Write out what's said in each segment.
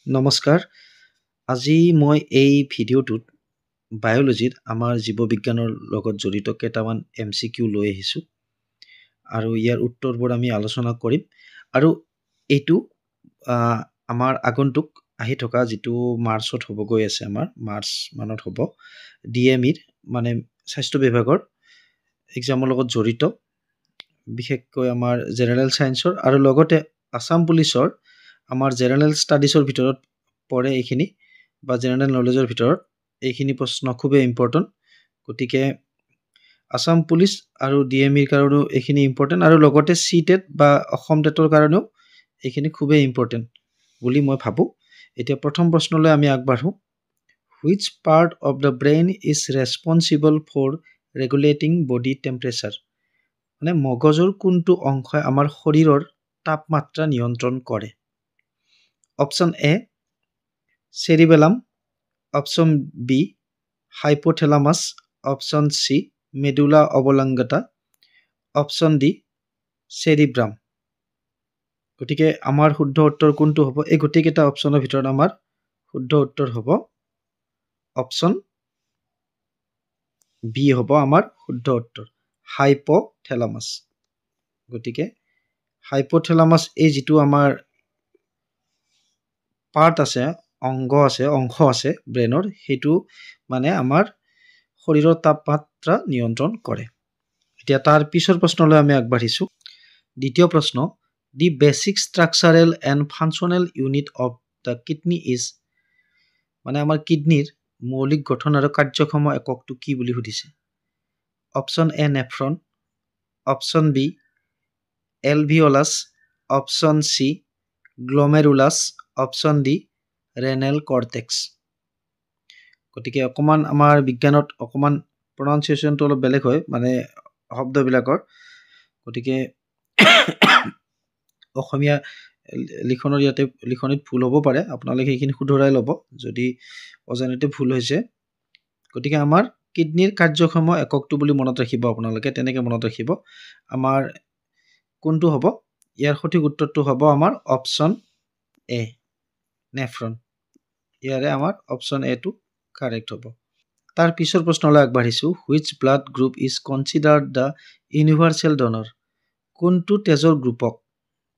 নমস্কাৰ। আজি মই এই ভিডিঅ'টোত বায়'লজিত আমাৰ জীৱবিজ্ঞানৰ লগত জড়িত কেইটামান MCQ লৈ আহিছোঁ আৰু ইয়াৰ উত্তৰবোৰ আমি আলোচনা কৰিম আৰু এইটো আমাৰ আগন্তুক আহি থকা যিটো মাৰ্চত হ'ব গৈ আছে, আমাৰ মাৰ্চ মানত হ'ব, DMEৰ মানে স্বাস্থ্য বিভাগৰ এক্সামৰ লগত জড়িত, বিশেষকৈ আমাৰ জেনেৰেল ছায়েন্সৰ আৰু লগতে আছাম পুলিচৰ আমাৰ জেনেৰেল ষ্টাডিজৰ ভিতৰত পৰে এইখিনি, বা জেনেৰেল নলেজৰ ভিতৰত এইখিনি প্ৰশ্ন খুবেই ইম্পৰ্টেণ্ট। গতিকে আছাম পুলিচ আৰু DMEৰ কাৰণেও এইখিনি ইম্পৰ্টেণ্ট আৰু লগতে CTET বা অসম টেটৰ কাৰণেও এইখিনি খুবেই ইম্পৰ্টেণ্ট বুলি মই ভাবোঁ। এতিয়া প্ৰথম প্ৰশ্নলৈ আমি আগবাঢ়োঁ। Which part of the brain is responsible for regulating body temperature? মানে মগজুৰ কোনটো অংশই আমাৰ শৰীৰৰ তাপমাত্ৰা নিয়ন্ত্ৰণ কৰে? Option A cerebellum, option B hypothalamus, option C medulla oblongata, option D cerebrum. গতিকে আমাৰ শুদ্ধ উত্তৰ কোনটো হ'ব? এই গোটেইকেইটা অপশ্যনৰ ভিতৰত আমাৰ শুদ্ধ উত্তৰ হ'ব অপশ্যন বি হ'ব আমাৰ শুদ্ধ উত্তৰ, হাইপোথেলামাছ। গতিকে হাইপোথেলামাছ এই যিটো আমাৰ পাৰ্ট আছে, অংশ আছে ব্ৰেইনৰ, সেইটো মানে আমাৰ শৰীৰৰ তাপমাত্ৰা নিয়ন্ত্ৰণ কৰে। এতিয়া তাৰ পিছৰ প্ৰশ্নলৈ আমি আগবাঢ়িছোঁ। দ্বিতীয় প্ৰশ্ন, the basic structural and functional unit of the kidney is, মানে আমাৰ কিডনীৰ মৌলিক গঠন আৰু কাৰ্যক্ষম এককটো কি বুলি সুধিছে? Option A nephron, option B alveolus, option C glomerulus, option D renal cortex. গতিকে অকণমান আমাৰ বিজ্ঞানত অকণমান প্ৰনাউন্সিয়েশ্যনটো অলপ বেলেগ হয়, মানে শব্দবিলাকৰ। গতিকে অসমীয়া লিখনিত ভুল হ'ব পাৰে, আপোনালোকে সেইখিনি শুধৰাই ল'ব যদি অজানিতে ভুল হৈছে। গতিকে আমাৰ কিডনীৰ কাৰ্যক্ষম এককটো বুলি মনত ৰাখিব, আপোনালোকে তেনেকৈ মনত ৰাখিব। আমাৰ কোনটো হ'ব? ইয়াৰ সঠিক উত্তৰটো হ'ব আমাৰ অপশ্যন এ নেফ্ৰন। ইয়াৰে আমাৰ অপশ্যন এটো কাৰেক্ট হ'ব। তাৰ পিছৰ প্ৰশ্নলৈ আগবাঢ়িছোঁ। Which blood group is considered the universal donor? কোনটো তেজৰ গ্ৰুপক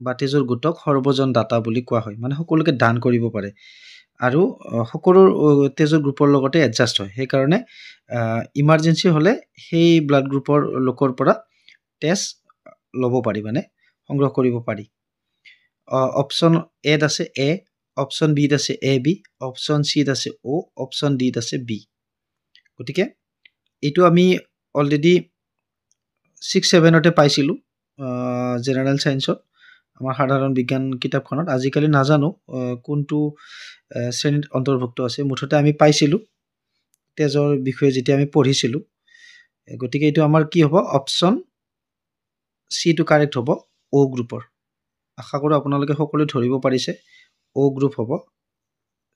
বা তেজৰ গোটক সৰ্বজন দাতা বুলি কোৱা হয়? মানে সকলোকে দান কৰিব পাৰে আৰু সকলো তেজৰ গ্ৰুপৰ লগতে এডজাষ্ট হয়। সেইকাৰণে ইমাৰ্জেঞ্চি হ'লে সেই ব্লাড গ্ৰুপৰ লোকৰ পৰা তেজ ল'ব পাৰি, মানে সংগ্ৰহ কৰিব পাৰি। অপশ্যন এত আছে এ, অপশ্যন বিত আছে AB, অপশ্যন চিত আছে O, অপশ্যন ডিত আছে B। গতিকে এইটো আমি অলৰেডি 6-7তে পাইছিলোঁ জেনেৰেল ছায়েন্সত, আমাৰ সাধাৰণ বিজ্ঞান কিতাপখনত। আজিকালি নাজানো কোনটো শ্ৰেণীত অন্তৰ্ভুক্ত আছে, মুঠতে আমি পাইছিলোঁ তেজৰ বিষয়ে যেতিয়া আমি পঢ়িছিলোঁ। গতিকে এইটো আমাৰ কি হ'ব? অপশ্যন চিটো কাৰেক্ট হ'ব, O গ্ৰুপৰ। আশা কৰোঁ আপোনালোকে সকলোৱে ধৰিব পাৰিছে, O গ্ৰুপ হ'ব।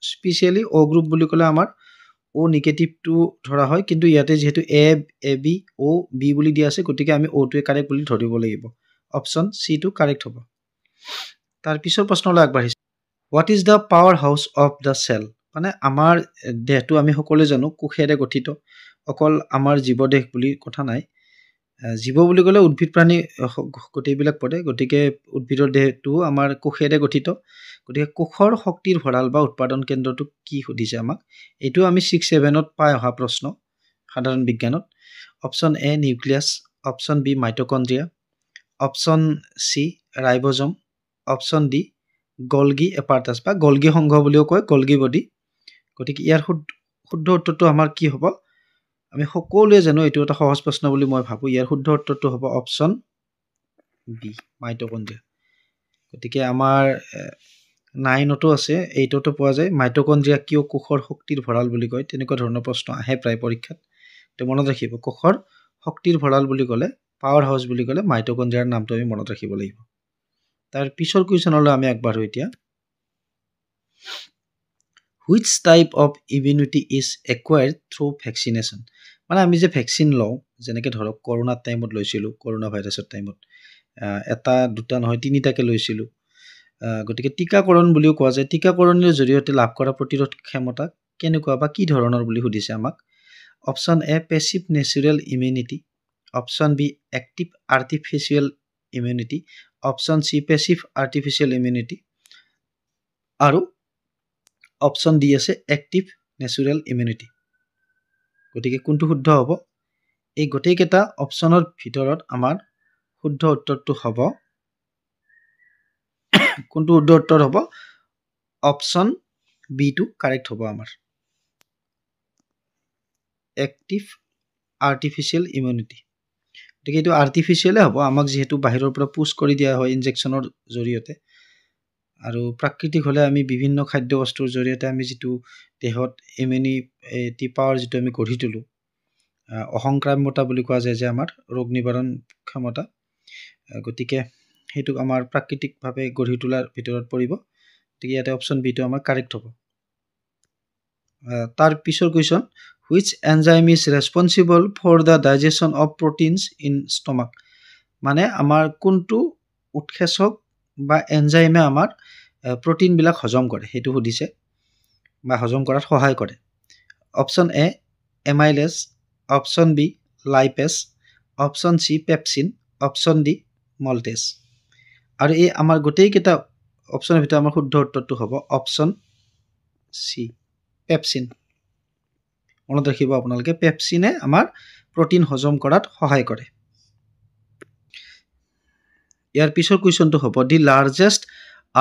স্পেচিয়েলি O গ্ৰুপ বুলি ক'লে আমাৰ O নিগেটিভটো ধৰা হয়, কিন্তু ইয়াতে যিহেতু AB, O, B বুলি দিয়া আছে, গতিকে আমি Oটোৱে কাৰেক্ট বুলি ধৰিব লাগিব। অপশ্যন চিটো কাৰেক্ট হ'ব। তাৰ পিছৰ প্ৰশ্নলৈ আগবাঢ়িছোঁ। What is the power house of the cell? মানে আমাৰ দেহটো আমি সকলোৱে জানো কোষেৰে গঠিত। অকল আমাৰ জীৱদেহ বুলি কথা নাই, জীৱ বুলি ক'লে উদ্ভিদ প্ৰাণী গোটেইবিলাক পৰে। গতিকে উদ্ভিদৰ দেহটো আমাৰ কোষেৰে গঠিত। গতিকে কোষৰ শক্তিৰ ভঁৰাল বা উৎপাদন কেন্দ্ৰটো কি সুধিছে আমাক? এইটো আমি 6-7ত পাই অহা প্ৰশ্ন সাধাৰণ বিজ্ঞানত। Option A nucleus, option B mitochondria, option C ribosome, option D Golgi apparatus বা গলগি সংঘ বুলিও কয়, গলগি বডি। গতিকে ইয়াৰ শুদ্ধ উত্তৰটো আমাৰ কি হ'ব? আমি সকলোৱে জানো এইটো এটা সহজ প্ৰশ্ন বুলি মই ভাবোঁ। ইয়াৰ শুদ্ধ উত্তৰটো হ'ব অপশ্যন বি মাইটকণ্ড্ৰিয়া। গতিকে আমাৰ 9তো আছে, 8তো পোৱা যায়, মাইটকণ্ড্ৰিয়া কিয় কোষৰ শক্তিৰ ভঁৰাল বুলি কয়? তেনেকুৱা ধৰণৰ প্ৰশ্ন আহে প্ৰায় পৰীক্ষাত। তো মনত ৰাখিব, কোষৰ শক্তিৰ ভঁৰাল বুলি ক'লে, পাৱাৰ হাউচ বুলি ক'লে মাইটকণ্ড্ৰিয়াৰ নামটো আমি মনত ৰাখিব লাগিব। তাৰ পিছৰ কুৱেশ্যনলৈ আমি আগবাঢ়োঁ এতিয়া। Which type of immunity is acquired through vaccination? মানে আমি যে ভেকচিন লওঁ, যেনেকৈ ধৰক কৰোণাৰ টাইমত লৈছিলোঁ, কৰোণা ভাইৰাছৰ টাইমত 1, 2 নহয় 3টাকৈ লৈছিলোঁ। গতিকে টিকাকৰণ বুলিও কোৱা যায় টিকাকৰণৰ জৰিয়তে লাভ কৰা প্ৰতিৰোধ ক্ষমতা কেনেকুৱা বা কি ধৰণৰ বুলি সুধিছে আমাক option A passive natural immunity option be active artificial immunity option C passive artificial immunity আৰু অপশ্যন ডি আছে এক্টিভ নেচুৰেল ইমিউনিটি গতিকে কোনটো শুদ্ধ হ'ব এই গোটেইকেইটা অপশ্যনৰ ভিতৰত আমাৰ শুদ্ধ উত্তৰটো হ'ব কোনটো শুদ্ধ উত্তৰ হ'ব অপশ্যন বি টো কাৰেক্ট হ'ব আমাৰ এক্টিভ আৰ্টিফিচিয়েল ইমিউনিটি গতিকে এইটো আৰ্টিফিচিয়েলে হ'ব আমাক যিহেতু বাহিৰৰ পৰা পুছ কৰি দিয়া হয় ইনজেকশ্যনৰ জৰিয়তে আৰু প্ৰাকৃতিক হ'লে আমি বিভিন্ন খাদ্য বস্তুৰ জৰিয়তে আমি যিটো দেহত ইমিউনিটি পাৱাৰ যিটো আমি গঢ়ি তোলোঁ অসংক্ৰাম্যতা বুলি কোৱা যায় যে আমাৰ ৰোগ নিবাৰণ ক্ষমতা গতিকে সেইটোক আমাৰ প্ৰাকৃতিকভাৱে গঢ়ি তোলাৰ ভিতৰত পৰিব গতিকে ইয়াতে অপশ্যন বিটো আমাৰ কাৰেক্ট হ'ব তাৰ পিছৰ question which enzyme is responsible for the digestion of proteins in stomach মানে আমাৰ কোনটো উৎসেচক বা এনজাইমে আমাৰ প্ৰটিনবিলাক হজম কৰে সেইটো সুধিছে বা হজম কৰাত সহায় কৰে option A amylase option B lipase option C pepsin option D maltase আৰু এই আমাৰ গোটেইকেইটা অপশ্যনৰ ভিতৰত আমাৰ শুদ্ধ উত্তৰটো হ'ব অপশ্যন চি পেপচিন মনত ৰাখিব আপোনালোকে পেপচিনে আমাৰ প্ৰটিন হজম কৰাত সহায় কৰে ইয়াৰ পিছৰ কুৱেশ্যনটো হ'ব the largest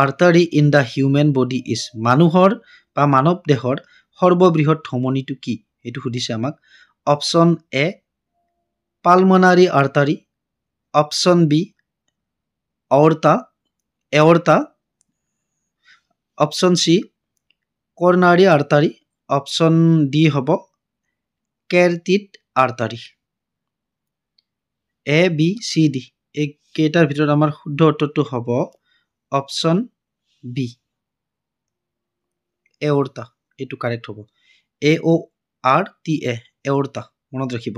artery in the human body is মানুহৰ বা মানৱ দেহৰ সৰ্ববৃহৎ ধমনীটো কি এইটো সুধিছে আমাক option A pulmonary artery option B aorta option C coronary artery option D হ'ব carotid artery A B C D এই কেইটাৰ ভিতৰত আমাৰ শুদ্ধ উত্তৰটো হ'ব অপশ্যন বি এৱৰ্টা এইটো কাৰেক্ট হ'ব AORTA এৱৰ্টা মনত ৰাখিব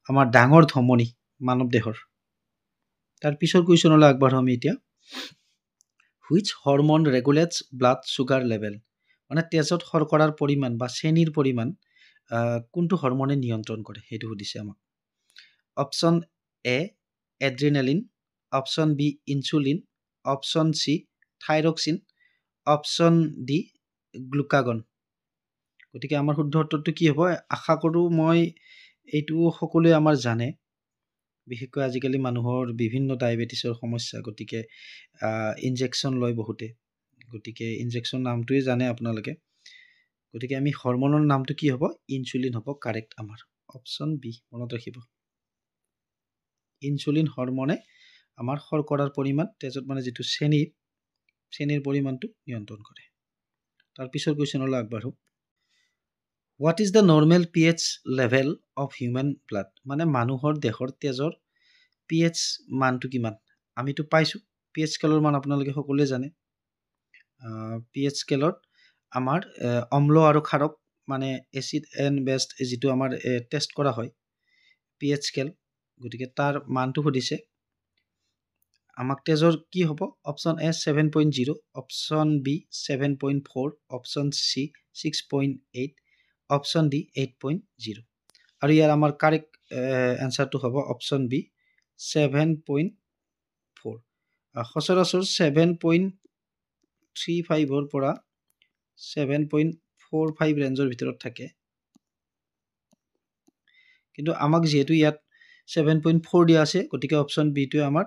আমাৰ ডাঙৰ ধমনী মানৱ দেহৰ তাৰ পিছৰ কুৱেশ্যনলৈ আগবাঢ়ো আমি এতিয়া which hormone regulates blood sugar level মানে তেজত শৰ্কৰাৰ পৰিমাণ বা চেনিৰ পৰিমাণ কোনটো হৰমনে নিয়ন্ত্ৰণ কৰে সেইটো সুধিছে আমাক option A adrenaline option B insulin option C thyroxine option D glucagon গতিকে আমাৰ শুদ্ধ উত্তৰটো কি হ'ব আশা কৰোঁ মই এইটো সকলোৱে আমাৰ জানে বিশেষকৈ আজিকালি মানুহৰ বিভিন্ন ডায়েবেটিছৰ সমস্যা গতিকে ইনজেকশ্যন লয় বহুতে গতিকে ইনজেকশ্যন নামটোৱে জানে আপোনালোকে গতিকে আমি হৰমনৰ নামটো কি হ'ব ইনচুলিন হ'ব কাৰেক্ট আমাৰ অপশ্যন বি মনত ৰাখিব ইনচুলিন হৰমনে আমাৰ শৰ্কৰাৰ পৰিমাণ তেজত মানে যিটো চেনিৰ পৰিমাণটো নিয়ন্ত্ৰণ কৰে তাৰ পিছৰ কুৱেশ্যনলৈ আগবাঢ়ো what is the normal pH level of human blood মানে মানুহৰ দেহৰ তেজৰ pH মানটো কিমান আমিতো পাইছোঁ pH স্কেলৰ মান আপোনালোকে সকলোৱে জানে pH স্কেলত আমাৰ অম্ল আৰু ক্ষাৰক মানে এচিড এণ্ড বেষ্ট যিটো আমাৰ টেষ্ট কৰা হয় pH স্কেল গতিকে তাৰ মানটো সুধিছে আমাক তেজৰ কি হ'ব option A 7.0 option B 7.4 option C 6.8 option D 8.0 আৰু ইয়াৰ আমাৰ কাৰেক্ট এনচাৰটো হ'ব অপশ্যন বি 7.4 সচৰাচৰ 7.35 পৰা 7.45 ৰেঞ্জৰ ভিতৰত থাকে কিন্তু আমাক যিহেতু ইয়াত 7.4 দিয়া আছে গতিকে অপশ্যন বিটোৱে আমাৰ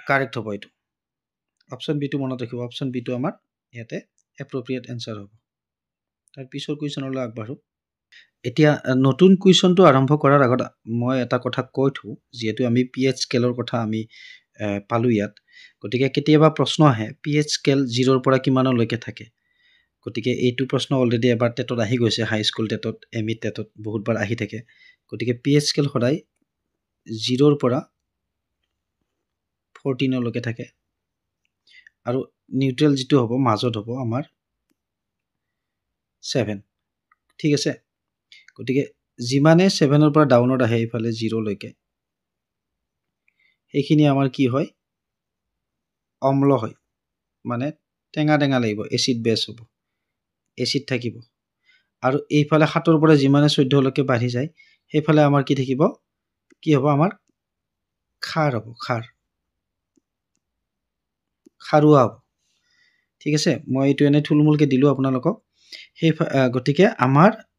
কাৰেক্ট হ'ব এইটো অপশ্যন বিটো মনত ৰাখিব অপশ্যন বিটো আমাৰ ইয়াতে এপ্ৰপ্ৰিয়েট এনচাৰ হ'ব তাৰ পিছৰ কুৱেশ্যনলৈ আগবাঢ়ো এতিয়া নতুন কুৱেশ্যনটো আৰম্ভ কৰাৰ আগত মই এটা কথা কৈ থওঁ যিহেতু আমি pH স্কেলৰ কথা আমি পালোঁ ইয়াত গতিকে কেতিয়াবা প্ৰশ্ন আহে pH স্কেল 0ৰ পৰা কিমানলৈকে থাকে গতিকে এইটো প্ৰশ্ন অলৰেডি এবাৰ টেটত আহি গৈছে হাইস্কুল টেটত এমই টেটত বহুতবাৰ আহি থাকে গতিকে pH স্কেল সদায় 0ৰ পৰা 14লৈকে থাকে আৰু নিউট্ৰেল যিটো হ'ব মাজত হ'ব আমাৰ 7 ঠিক আছে গতিকে যিমানে 7ৰ পৰা ডাউনত আহে এইফালে 0লৈকে সেইখিনি আমাৰ কি হয় অম্ল হয় মানে টেঙা টেঙা লাগিব এচিড বেছ হ'ব এচিড থাকিব আৰু এইফালে 7ৰ পৰা যিমানে 14 লৈকে বাঢ়ি যায় সেইফালে আমাৰ কি থাকিব কি হ'ব আমাৰ খাৰ হ'ব খাৰুৱা হ'ব ঠিক আছে মই এইটো এনে থুলমূলকে দিলো আপোনালোকক সেই গতিকে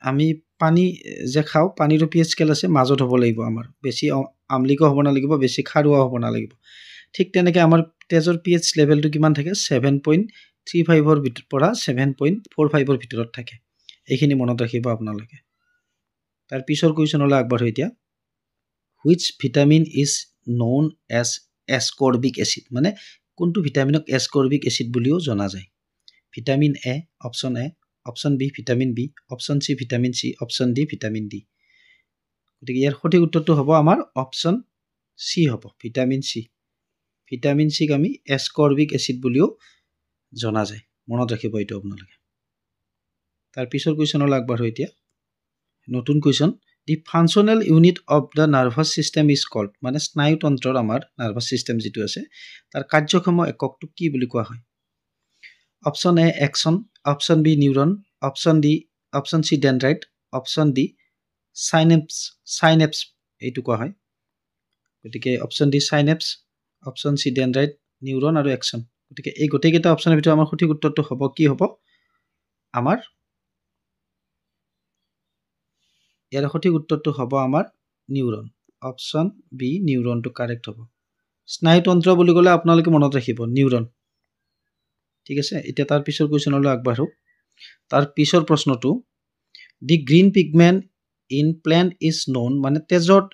আমি পানী যে খাওঁ পানীৰ pH স্কেল আছে মাজত হ'ব লাগিব আমাৰ বেছি আমলিক হ'ব নালাগিব বেছি খাৰুৱা হ'ব নালাগিব ঠিক তেনেকৈ আমাৰ তেজৰ pH লেভেলটো কিমান থাকে 7.35 ৰ পৰা 7.45 ৰ ভিতৰত থাকে এইখিনি মনত ৰাখিব আপোনালোকে তাৰ পিছৰ কুৱেশ্যনলৈ আগবাঢ়ো এতিয়া which vitamin is known as ascorbic acid মানে কোনটো ভিটামিনক ascorbic acid বুলিও জনা যায় vitamin A option B vitamin B option C vitamin C option D vitamin D গতিকে ইয়াৰ সঠিক উত্তৰটো হ'ব আমাৰ অপচন C হ'ব ভিটামিন C ক আমি ascorbic acid বুলিও জনা যায় মনত ৰাখিব এইটো আপোনালোকে তাৰ পিছৰ কুৱেশ্যনলৈ আগবাঢ়ো এতিয়া নতুন question the functional unit of the nervous system is called মানে স্নায়ুতন্ত্ৰৰ আমাৰ নাৰ্ভাছ সিস্টেম যেটো আছে তাৰ কাৰ্যক্ষম এককটো কি বুলি কোৱা হয় option A axon option B neuron option C dendrite option D synapse এইটো কোৱা হয় গতিকে option D synapse option C dendrite neuron আৰু axon গতিকে এই গোটেইকেইটা অপচনৰ ভিতৰত আমাৰ সঠিক উত্তৰটো হ'ব কি হ'ব আমাৰ ইয়াৰ সঠিক উত্তৰটো হ'ব আমাৰ নিউৰন অপচন বি নিউৰনটো কাৰেক্ট হ'ব স্নায়ুতন্ত্ৰ বুলি ক'লে আপোনালোকে মনত ৰাখিব নিউৰন ঠিক আছে এতিয়া তাৰ পিছৰ কুৱেশ্যনলৈ আগবাঢ়ো তাৰ পিছৰ প্ৰশ্নটো the green pigment in plant is known মানে তেজত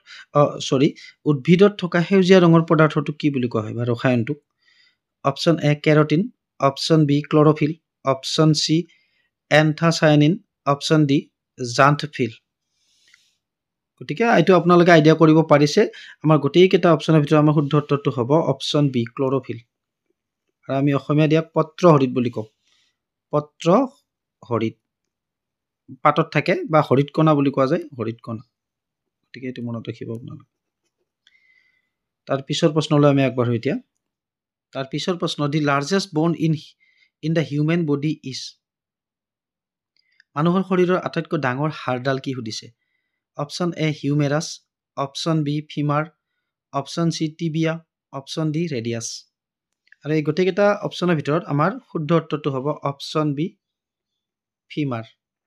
উদ্ভিদত থকা সেউজীয়া ৰঙৰ পদাৰ্থটো কি বুলি কোৱা হয় বা ৰসায়নটো option A carotene option B chlorophyll option C anthocyanin option D xanthophyll গতিকে এইটো আপোনালোকে আইডিয়া কৰিব পাৰিছে আমাৰ গোটেইকেইটা অপচনৰ ভিতৰত আমাৰ শুদ্ধ উত্তৰটো হ'ব অপচন বি ক্লৰোফিল আৰু আমি অসমীয়া দিয়া পত্ৰ হৰিত বুলি কওঁ পত্ৰ হৰিত পাতত থাকে বা হৰিত কণা বুলি কোৱা যায় হৰিত কণা গতিকে এইটো মনত ৰাখিব আপোনালোকে তাৰ পিছৰ প্ৰশ্নলৈ আমি আগবাঢ়ো এতিয়া তাৰ পিছৰ প্ৰশ্ন the largest bone in the human body is মানুহৰ শৰীৰৰ আটাইতকৈ ডাঙৰ হাড়ডাল কি সুধিছে option A humerus option B femur option C tibia option D radius আৰু এই গোটেইকেইটা অপচনৰ ভিতৰত আমাৰ শুদ্ধ উত্তৰটো হ'ব অপচন বি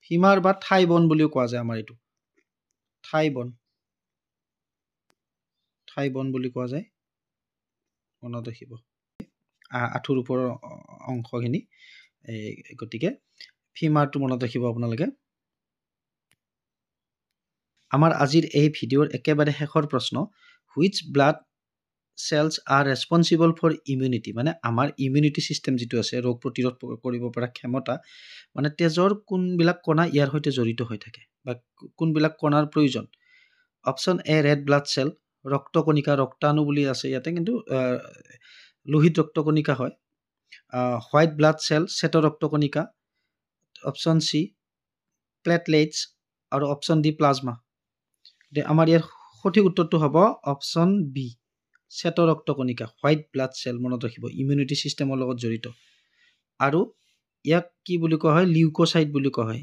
ফিমাৰ বা থাই বন বুলিও কোৱা যায় আমাৰ এইটো থাই বন বুলি কোৱা যায় মনত ৰাখিব আঁঠুৰ ওপৰৰ অংশখিনি গতিকে ফিমাৰটো মনত ৰাখিব আপোনালোকে আমাৰ আজিৰ এই ভিডিঅ'ৰ একেবাৰে শেষৰ প্ৰশ্ন which blood cells are responsible for immunity মানে আমাৰ ইমিউনিটি সিস্টেম যেটো আছে ৰোগ প্ৰতিৰোধ কৰিব পৰা ক্ষমতা মানে তেজৰ কোনবিলাক কণা ইয়াৰ সৈতে জড়িত হৈ থাকে বা কোনবিলাক কণাৰ প্ৰয়োজন অপচন এ ৰেড ব্লাড সেল ৰক্তকণিকা ৰক্তাণু বুলি আছে ইয়াতে কিন্তু লোহিত ৰক্তকণিকা হয় হোৱাইট ব্লাড সেল শ্বেত ৰক্তকণিকা অপচন সি প্লেটলেটছ আৰু অপচন ডি প্লাজমা আমাৰ ইয়াৰ সঠিক উত্তৰটো হ'ব অপচন বি শ্বেত ৰক্তকণিকা হোৱাইট ব্লাড সেল মনত ৰাখিব ইমিউনিটি সিস্টেমৰ লগত জড়িত আৰু ইয়াক কি বুলি কোৱা হয় লিউকোসাইট বুলি কোৱা হয়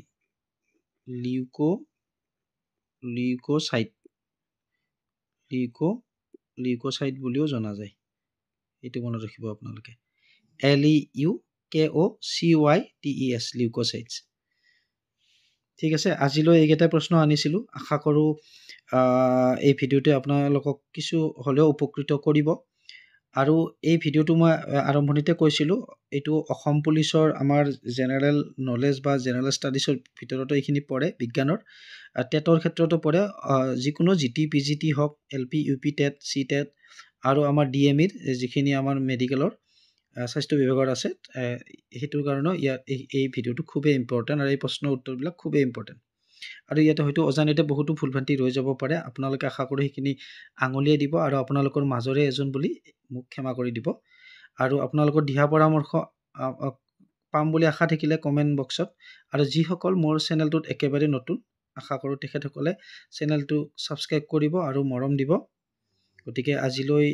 লিউকোসাইট বুলিও জনা যায় এইটো মনত ৰাখিব আপোনালোকে LEUKOCYTES লিউকোসাইটছ ঠিক আছে আজিলৈ এইকেইটা প্ৰশ্ন আনিছিলোঁ আশা কৰোঁ এই ভিডিঅ'টোৱে আপোনালোকক কিছু হ'লেও উপকৃত কৰিব আৰু এই ভিডিঅ'টো মই আৰম্ভণিতে কৈছিলোঁ এইটো অসম পুলিচৰ আমাৰ জেনেৰেল নলেজ বা জেনেৰেল ষ্টাডিজৰ ভিতৰতো এইখিনি পৰে বিজ্ঞানৰ টেটৰ ক্ষেত্ৰতো পৰে যিকোনো জিটি পিজিটি হওক LP UP TET C TET আৰু আমাৰ ডিএমইৰ যিখিনি আমাৰ মেডিকেলৰ স্বাস্থ্য বিভাগৰ আছে সেইটোৰ কাৰণে এই ভিডিঅ'টো খুবেই ইম্পৰ্টেণ্ট আৰু এই প্ৰশ্নৰ উত্তৰবিলাক খুবেই ইম্পৰ্টেণ্ট আৰু ইয়াতে হয়তো অজানিতে বহুতো ভুলভ্ৰান্তি ৰৈ যাব পাৰে আপোনালোকে আশা কৰোঁ সেইখিনি আঙুলিয়াই দিব আৰু আপোনালোকৰ মাজৰে এজন বুলি মোক ক্ষমা কৰি দিব আৰু আপোনালোকৰ দিহা পৰামৰ্শ পাম বুলি আশা থাকিলে কমেণ্ট বক্সত আৰু যিসকল মোৰ চেনেলটোত একেবাৰে নতুন আশা কৰোঁ তেখেতসকলে চেনেলটো ছাবস্ক্ৰাইব কৰিব আৰু মৰম দিব গতিকে আজিলৈ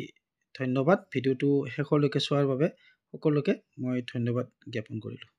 ধন্যবাদ ভিডিঅ'টো শেষলৈকে চোৱাৰ বাবে সকলোকে মই ধন্যবাদ জ্ঞাপন কৰিলোঁ।